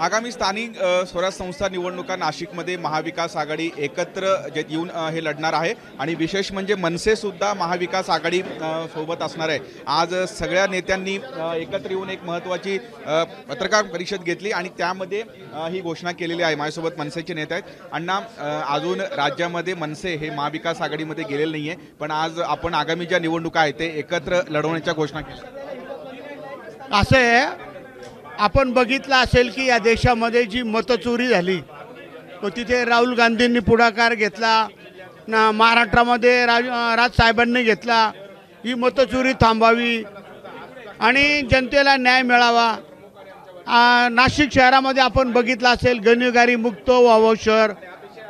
आगामी स्थानिक स्वराज्य संस्था निवडणुका नाशिकमध्ये महाविकास आघाडी एकत्र येऊन हे लढणार आहे आणि विशेष म्हणजे मनसे सुद्धा महाविकास आघाडी सोबत असणार आहे। आज सगळ्या नेत्यांनी एकत्र येऊन एक महत्त्वाची पत्रकार परिषद घेतली आणि त्यामध्ये ही घोषणा केलेली आहे। माझ्यासोबत मनसेचे नेते आहेत। अण्णा, अजून राज्यामध्ये मनसे हे महाविकास आघाडीमध्ये गेलेले नाहीये, पण आज आपण आगामी ज्या निवडणुका आहेत ते एकत्र लढवण्याच्या घोषणा केल्या। असे आपण बघितलं असेल की या देशामध्ये जी मतचोरी झाली व तिथे राहुल गांधींनी पुढाकार घेतला ना, महाराष्ट्रामध्ये राजसाहेबांनी घेतला, ही मतचोरी थांबावी आणि जनतेला न्याय मिळावा। नाशिक शहरामध्ये आपण बघितलं असेल गुन्हेगारी मुक्त व्हावं, शहर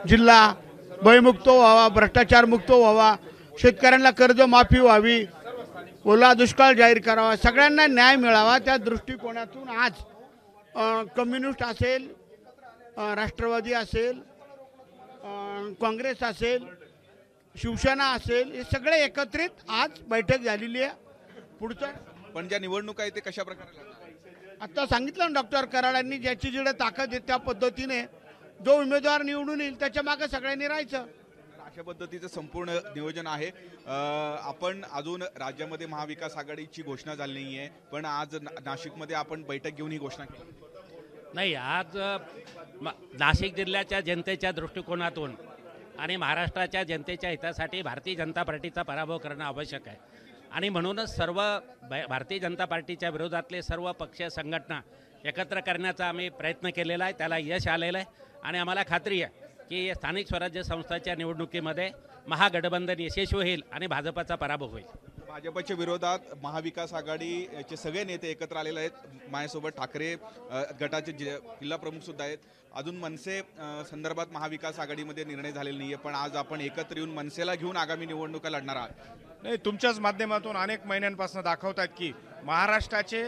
जिल्हा भयमुक्त व्हावा, भ्रष्टाचार मुक्त व्हावा, शेतकऱ्यांना कर्जमाफी व्हावी, ओला दुष्काळ जाहीर करावा, सगळ्यांना न्याय मिळावा। त्या दृष्टिकोनातून आज कम्युनिस्ट असेल, राष्ट्रवादी असेल, काँग्रेस असेल, शिवसेना असेल, हे सगळे एकत्रित आज बैठक झालेली आहे। पुढचं पण ज्या निवडणुका आहेत ते कशा प्रकारे आता सांगितलं ना डॉक्टर कराडांनी, ज्याची जिकडे ताकद आहे त्या पद्धतीने जो उमेदवार निवडून येईल त्याच्या मागे सगळ्यांनी राहायचं, अशा पद्धतीचं संपूर्ण नियोजन आहे। आपण अजून राज्यामध्ये महाविकास आघाडीची घोषणा झाली नाही आहे, पण आज नाशिकमध्ये आपण बैठक घेऊन ही घोषणा केली नाही। आज नाशिक जिल्ह्याच्या जनतेच्या दृष्टिकोनातून आणि महाराष्ट्राच्या जनतेच्या हितासाठी भारतीय जनता पार्टीचा पराभव करणं आवश्यक आहे आणि म्हणूनच सर्व भारतीय जनता पार्टीच्या विरोधातले सर्व पक्ष संघटना एकत्र करण्याचा आम्ही प्रयत्न केलेला आहे, त्याला यश आलेलं आहे आणि आम्हाला खात्री आहे की स्थानिक स्वराज्य संस्थांच्या निवडणुकीमध्ये महागठबंधन यशस्वी होईल आणि भाजपचा पराभव होईल। भाजपच्या विरोधात महाविकास आघाडीचे सगळे नेते एकत्र आलेले आहेत। माझ्यासोबत ठाकरे गटाचे जिल्हा प्रमुख सुद्धा आहेत। अजून मनसे संदर्भात महाविकास आघाडीमध्ये निर्णय झालेला नाहीये, पण आज आपण एकत्र येऊन मनसेला घेऊन आगामी निवडणुका लढणार आहात। नाही, तुमच्याच माध्यमातून अनेक महिन्यांपासून दाखवतात की महाराष्ट्राचे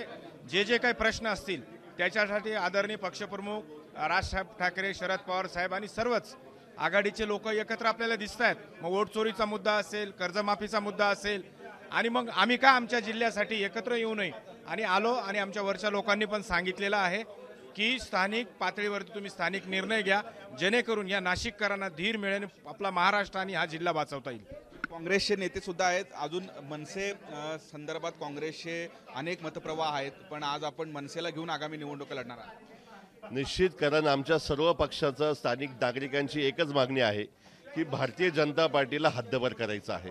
जे काही प्रश्न असतील त्याच्यासाठी आदरणीय पक्षप्रमुख राजसाहेब ठाकरे, शरद पवार साहेब आणि सर्वच आघाडीचे लोक एकत्र आपल्याला दिसत आहेत। मग वोट चोरीचा मुद्दा असेल, कर्जमाफीचा मुद्दा असेल, आणि मग आम्ही का आमच्या जिल्ह्यासाठी एकत्र येऊ नये आणि आलो आणि आमच्या वरच्या लोकांनी पण सांगितलेलं आहे की स्थानिक पातळीवरती तुम्ही स्थानिक निर्णय घ्या, जेणेकरून या नाशिककरांना धीर मिळेल, आपला महाराष्ट्र आणि हा जिल्हा वाचवता येईल। काँग्रेसचे नेते सुद्धा आहेत। अजून मनसे संदर्भात काँग्रेसचे अनेक मतप्रवाह आहेत, पण आज आपण मनसेला घेऊन आगामी निवडणुका लढणार आहात। निश्चित, कारण आमच्या सर्व पक्षाचं स्थानिक नागरिकांची एकच मागणी आहे की भारतीय जनता पार्टीला हद्दपार करायचं आहे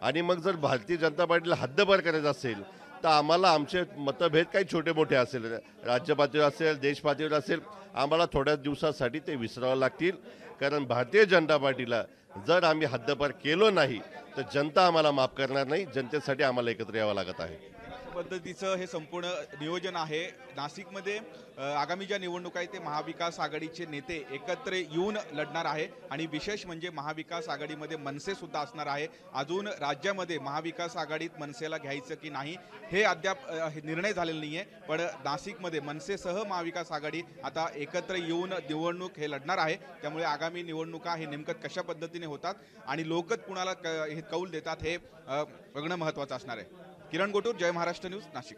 आणि मग जर भारतीय जनता पार्टीला हद्दपार करायचं असेल तर आम्हाला आमचे मतभेद काही छोटे मोठे असेल, राज्य पातळीवर असेल, देश पातळीवर असेल, आम्हाला थोड्या दिवसासाठी ते विसरावं लागतील। कारण भारतीय जनता पार्टीला जर आम्ही हद्दपार केलो नाही तर जनता आम्हाला माफ करणार नाही, जनतेसाठी आम्हाला एकत्र यावं लागत आहे। पद्धतीचं हे संपूर्ण नियोजन आहे। नाशिकमध्ये आगामी ज्या निवडणुका आहेत ते महाविकास आघाडीचे नेते एकत्र येऊन लढणार आहे आणि विशेष म्हणजे महाविकास आघाडीमध्ये मनसे सुद्धा असणार आहे। अजून राज्यामध्ये महाविकास आघाडीत मनसेला घ्यायचं की नाही हे अद्याप निर्णय झालेला नाही आहे, पण नाशिकमध्ये मनसेसह महाविकास आघाडी आता एकत्र येऊन निवडणूक हे लढणार आहे। त्यामुळे आगामी निवडणुका हे नेमकं कशा पद्धतीने होतात आणि लोकच कुणाला हे कौल देतात हे बघणं महत्त्वाचं असणार आहे। किरण गोटूर, जय महाराष्ट्र न्यूज, नाशिक।